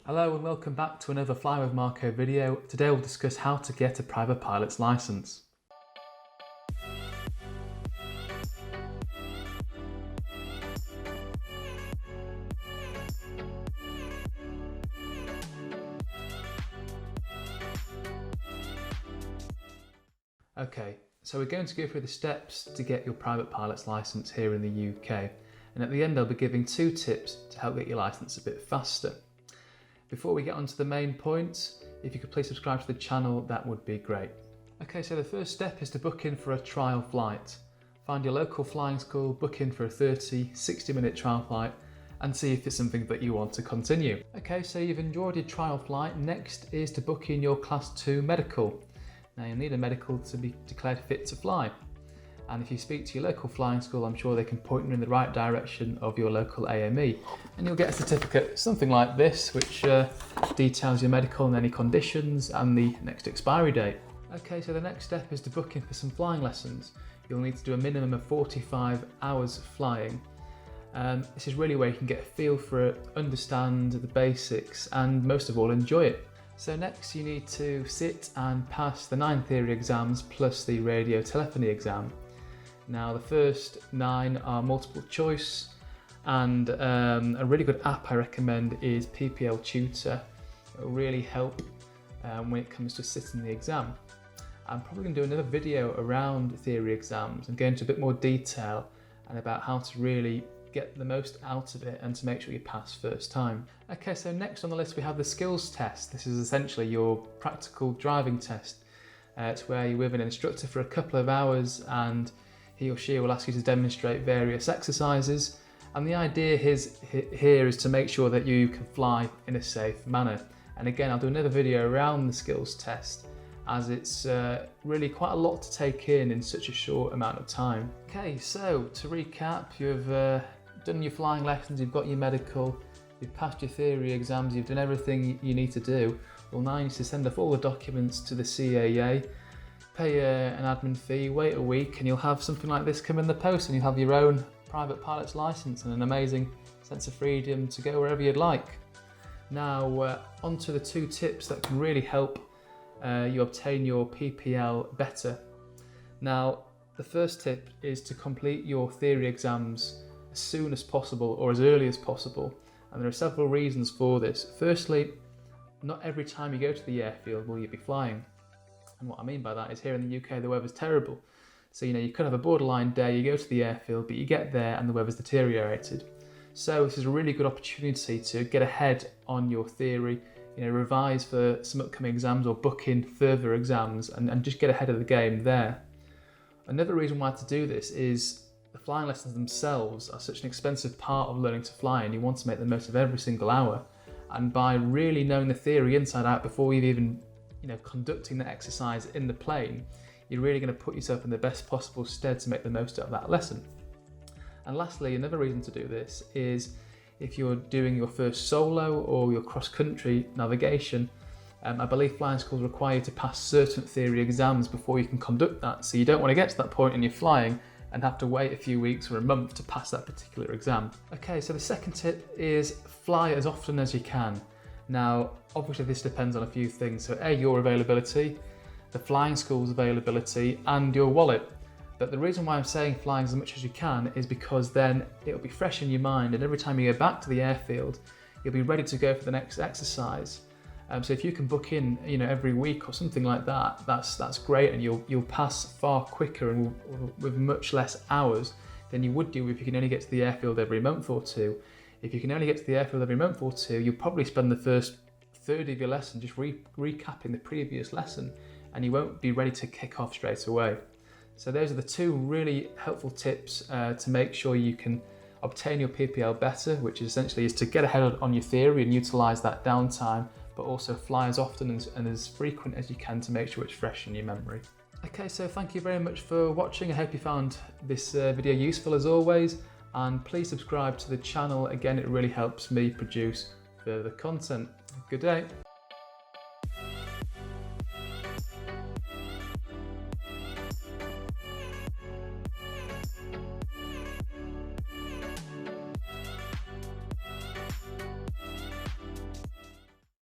Hello and welcome back to another Fly with Marco video. Today we'll discuss how to get a private pilot's license. Okay, so we're going to go through the steps to get your private pilot's license here in the UK, and at the end I'll be giving 2 tips to help get your license a bit faster. Before we get on to the main points, if you could please subscribe to the channel, that would be great. Okay, so the first step is to book in for a trial flight. Find your local flying school, book in for a 60 minute trial flight and see if it's something that you want to continue. Okay, so you've enjoyed your trial flight. Next is to book in your Class 2 medical. Now you'll need a medical to be declared fit to fly. And if you speak to your local flying school, I'm sure they can point you in the right direction of your local AME. And you'll get a certificate, something like this, which details your medical and any conditions and the next expiry date. Okay, so the next step is to book in for some flying lessons. You'll need to do a minimum of 45 hours flying. This is really where you can get a feel for it, understand the basics, and most of all, enjoy it. So next you need to sit and pass the 9 theory exams plus the radio telephony exam. Now the first 9 are multiple choice, and a really good app I recommend is PPL Tutor. It will really help when it comes to sitting the exam. I'm probably going to do another video around theory exams and go into a bit more detail and about how to really get the most out of it and to make sure you pass first time. Okay, so next on the list we have the skills test. This is essentially your practical driving test. It's where you're with an instructor for a couple of hours and he or she will ask you to demonstrate various exercises, and the idea here is to make sure that you can fly in a safe manner. And again, I'll do another video around the skills test, as it's really quite a lot to take in such a short amount of time. Okay, so to recap, you've done your flying lessons, you've got your medical, you've passed your theory exams, you've done everything you need to do. Well, now you need to send off all the documents to the CAA, pay an admin fee, wait a week, and you'll have something like this come in the post, and you'll have your own private pilot's license and an amazing sense of freedom to go wherever you'd like. Now, on to the 2 tips that can really help you obtain your PPL better. Now, the first tip is to complete your theory exams as soon as possible or as early as possible, and there are several reasons for this. Firstly, not every time you go to the airfield will you be flying. And what I mean by that is here in the UK the weather's terrible. So you could have a borderline day, you go to the airfield, but you get there and the weather's deteriorated. So this is a really good opportunity to get ahead on your theory, revise for some upcoming exams or book in further exams and just get ahead of the game there. Another reason why to do this is the flying lessons themselves are such an expensive part of learning to fly, and you want to make the most of every single hour. And by really knowing the theory inside out before you've even conducting the exercise in the plane, you're really going to put yourself in the best possible stead to make the most out of that lesson. And lastly, another reason to do this is if you're doing your first solo or your cross-country navigation, I believe flying schools require you to pass certain theory exams before you can conduct that. So you don't want to get to that point in your flying and have to wait a few weeks or a month to pass that particular exam. Okay, so the second tip is fly as often as you can. Now, obviously this depends on a few things. So A, your availability, the flying school's availability, and your wallet. But the reason why I'm saying flying as much as you can is because then it'll be fresh in your mind, and every time you go back to the airfield, you'll be ready to go for the next exercise. So if you can book in, every week or something like that, that's great, and you'll pass far quicker and with much less hours than you would do if you can only get to the airfield every month or 2. If you can only get to the airfield every month or 2, you'll probably spend the first third of your lesson just recapping the previous lesson, and you won't be ready to kick off straight away. So those are the 2 really helpful tips to make sure you can obtain your PPL better, which essentially is to get ahead on your theory and utilise that downtime, but also fly as often and as frequent as you can to make sure it's fresh in your memory. Okay, so thank you very much for watching. I hope you found this video useful as always, and please subscribe to the channel. Again, it really helps me produce further content. Good day.